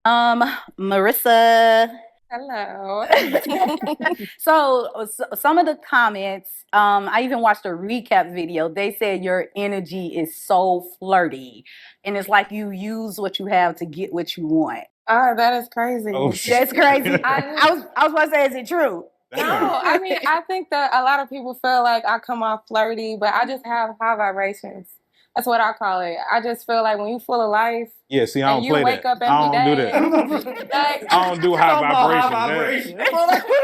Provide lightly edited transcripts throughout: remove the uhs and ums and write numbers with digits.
Um, Marissa. Hello. So some of the comments, I even watched a recap video. They said your energy is so flirty, and it's like you use what you have to get what you want. Oh, that is crazy. Oh, That's crazy. I I was about to say, is it true? No, I mean, I think that a lot of people feel like I come off flirty, but I just have high vibrations. That's what I call it. I just feel like when you full of life Yeah, see, I and don't you play wake that. up I every don't do day, that. like I don't do high Talking about vibrations. high vibration.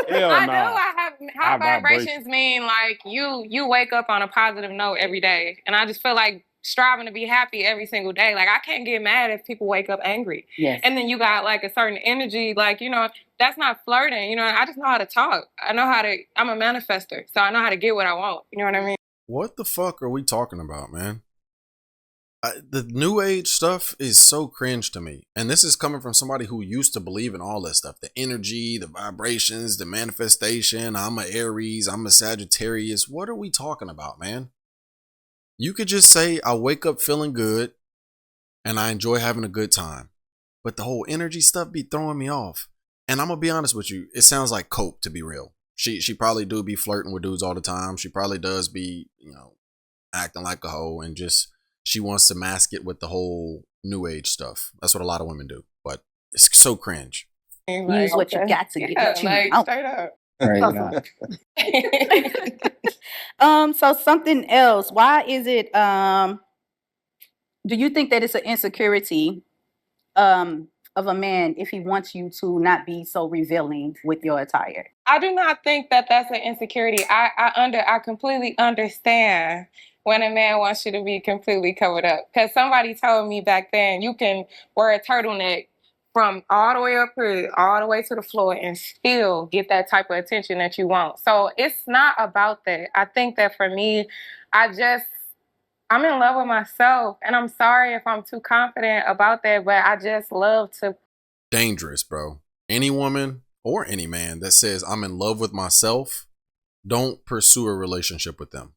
Hell I do. no. I have high High vibrations vibration. mean like you wake up on a positive note every day, and I just feel like striving to be happy every single day. Like I can't get mad if people wake up angry. Yes. And then you got like a certain energy, like that's not flirting. I just know how to talk. I know how to. I'm a manifester, so I know how to get what I want. You know what I mean? What the fuck are we talking about, man? The new age stuff is so cringe to me. And this is coming from somebody who used to believe in all that stuff. The energy, the vibrations, the manifestation. I'm a Aries, I'm a Sagittarius. What are we talking about, man? You could just say, I wake up feeling good and I enjoy having a good time. But the whole energy stuff be throwing me off. And I'm going to be honest with you. It sounds like cope, to be real. She probably do be flirting with dudes all the time. She probably does be, acting like a hoe and just she wants to mask it with the whole new age stuff. That's what a lot of women do, but it's so cringe. Use what you got to get what you want. Straight up. So something else. Why is it? Do you think that it's an insecurity of a man if he wants you to not be so revealing with your attire? I do not think that that's an insecurity. I completely understand when a man wants you to be completely covered up. Because somebody told me back then, you can wear a turtleneck from all the way up here, all the way to the floor, and still get that type of attention that you want. So it's not about that. I think that for me, I'm in love with myself, and I'm sorry if I'm too confident about that, but I just love to. Dangerous, bro. Any woman or any man that says I'm in love with myself, don't pursue a relationship with them.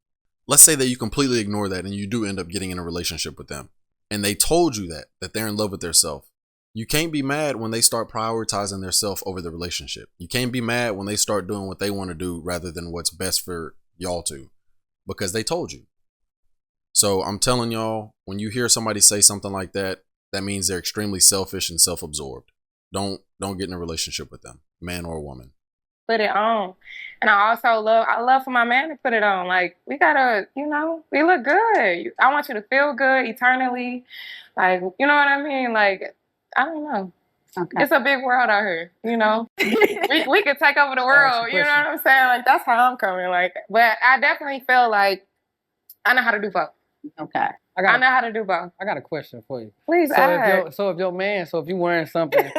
Let's say that you completely ignore that and you do end up getting in a relationship with them. And they told you that they're in love with their self. You can't be mad when they start prioritizing their self over the relationship. You can't be mad when they start doing what they want to do rather than what's best for y'all two, because they told you. So I'm telling y'all, when you hear somebody say something like that, that means they're extremely selfish and self-absorbed. Don't get in a relationship with them, man or woman. Put it on. And I love for my man to put it on. Like, we gotta, we look good. I want you to feel good eternally. Like, you know what I mean? Like, I don't know. Okay. It's a big world out here, we could take over the world, you know what I'm saying? Like, that's how I'm coming. Like, but I definitely feel like I know how to do both. Okay. I know how to do both. I got a question for you. Please ask. If you wearing something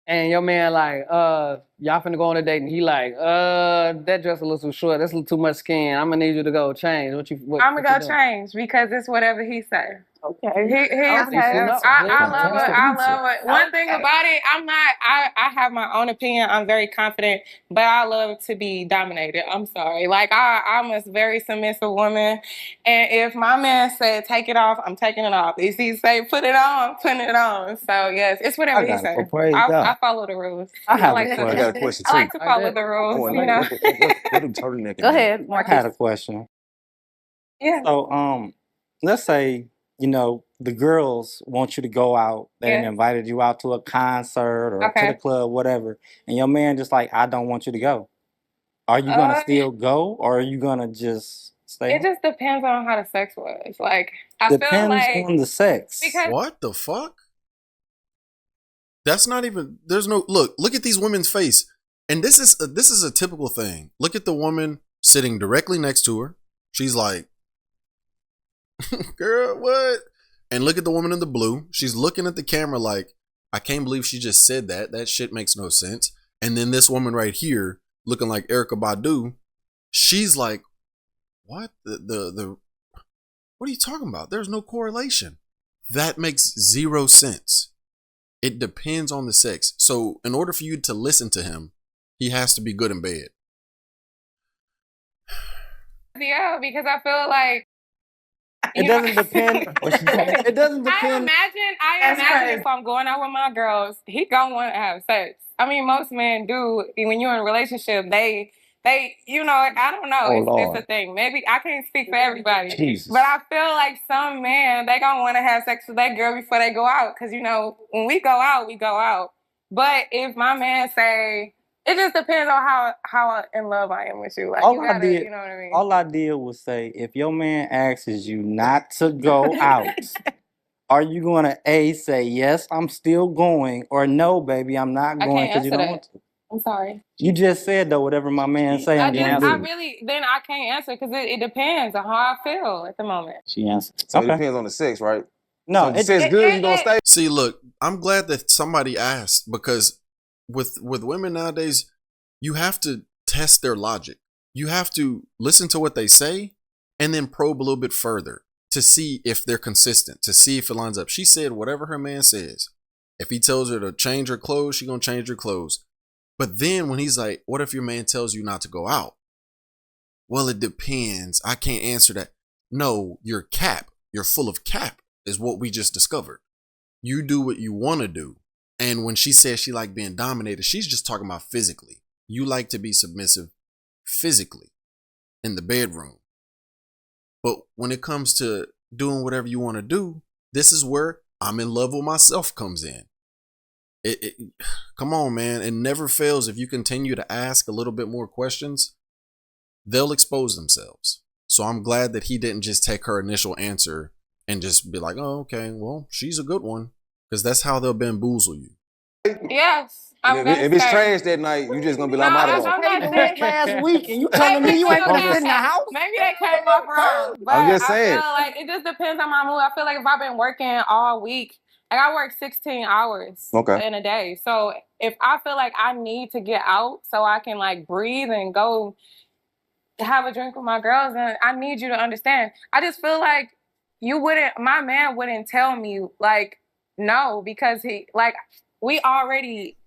and your man like, y'all finna go on a date and he like, that dress a little too short, that's a little too much skin. I'm gonna need you to go change. I'm gonna go change because it's whatever he say. Okay. I love it. One thing about it, I have my own opinion. I'm very confident, but I love to be dominated. I'm sorry. Like, I'm a very submissive woman. And if my man said, take it off, I'm taking it off. If he say, put it on, I'm putting it on. So, yes, it's whatever he say. I follow the rules. I got a question, too. I like to follow the rules, What do turtleneck Go ahead, Marcus. I had a question. Yeah. So, let's say, the girls want you to go out. They invited you out to a concert or to the club, whatever. And your man just like, I don't want you to go. Are you going to still go, or are you going to just stay? It just depends on how the sex was. Like, Depends on the sex. What the fuck? That's not even, there's no, look at these women's face. And this is a typical thing. Look at the woman sitting directly next to her. She's like, girl, what? And look at the woman in the blue. She's looking at the camera like, I can't believe she just said that. That shit makes no sense. And then this woman right here, looking like Erykah Badu, she's like, what? What are you talking about? There's no correlation. That makes zero sense. It depends on the sex. So in order for you to listen to him, he has to be good in bed. Yeah, because I feel like It doesn't depend. It doesn't I depend. imagine if I'm going out with my girls, he gonna want to have sex. I mean, most men do. When you're in a relationship, they, you know, I don't know. Oh, It's a Lord. thing. Maybe I can't speak for everybody, Jesus. but I feel like some men they gonna want to have sex with that girl before they go out, because you know when we go out, we go out. But if my man say, it just depends on how in love I am with you. Like All you I gotta, did, you know what I mean? all I did was say, if your man asks you not to go out, are you going to A, say, yes, I'm still going, or no, baby, I'm not I going can't because you answer don't that. want to? I'm sorry. You just said, though, whatever my man say, I'm going to I do. really, then I can't answer because it depends on how I feel at the moment. She answered. So it Okay. depends on the sex, right? No, So if the sex good, you gonna stay. See, look, I'm glad that somebody asked, because with women nowadays, you have to test their logic. You have to listen to what they say and then probe a little bit further to see if they're consistent, to see if it lines up. She said whatever her man says. If he tells her to change her clothes, she's gonna change her clothes. But then when he's like, what if your man tells you not to go out? Well, it depends. I can't answer that. No, you're cap. You're full of cap, is what we just discovered. You do what you want to do. And when she says she like being dominated, she's just talking about physically. You like to be submissive physically in the bedroom. But when it comes to doing whatever you want to do, this is where I'm in love with myself comes in. Come on, man. It never fails. If you continue to ask a little bit more questions, they'll expose themselves. So I'm glad that he didn't just take her initial answer and just be like, oh, okay, well, she's a good one. Because that's how they'll bamboozle you. Yes. And if it's trash that night, you just gonna be like, I'm out of I'm here. not saying last week, and you telling me you ain't gonna sit in the house? Maybe they came off wrong. But I'm just I saying. feel like it just depends on my mood. I feel like if I've been working all week, like I work 16 hours in a day. So if I feel like I need to get out so I can like breathe and go have a drink with my girls, and I need you to understand. I just feel like my man wouldn't tell me like no, because he like we already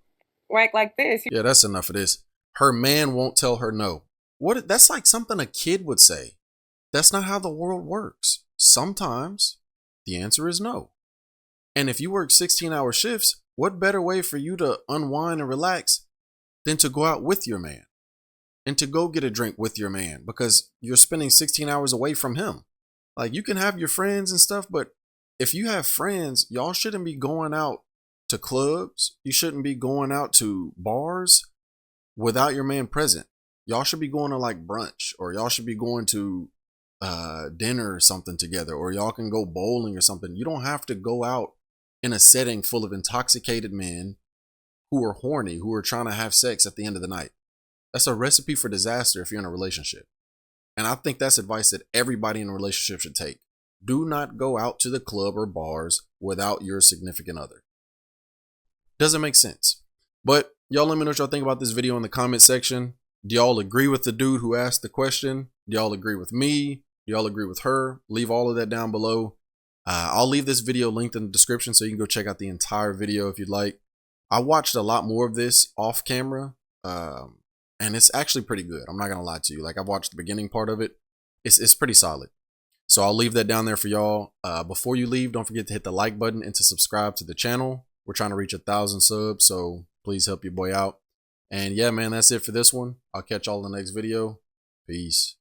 like this. Yeah, that's enough of this. Her man won't tell her no. What? That's like something a kid would say. That's not how the world works. Sometimes the answer is no. And if you work 16-hour shifts, what better way for you to unwind and relax than to go out with your man and to go get a drink with your man, because you're spending 16 hours away from him. Like, you can have your friends and stuff, but if you have friends, y'all shouldn't be going out to clubs. You shouldn't be going out to bars without your man present. Y'all should be going to like brunch, or y'all should be going to dinner or something together, or y'all can go bowling or something. You don't have to go out in a setting full of intoxicated men who are horny, who are trying to have sex at the end of the night. That's a recipe for disaster if you're in a relationship. And I think that's advice that everybody in a relationship should take. Do not go out to the club or bars without your significant other. Doesn't make sense. But y'all let me know what y'all think about this video in the comment section. Do y'all agree with the dude who asked the question? Do y'all agree with me? Do y'all agree with her? Leave all of that down below. I'll leave this video linked in the description so you can go check out the entire video if you'd like. I watched a lot more of this off camera, and it's actually pretty good. I'm not gonna lie to you. Like, I've watched the beginning part of it. It's pretty solid. So I'll leave that down there for y'all. Before you leave, don't forget to hit the like button and to subscribe to the channel. We're trying to reach 1,000 subs, so please help your boy out. And yeah, man, that's it for this one. I'll catch y'all in the next video. Peace.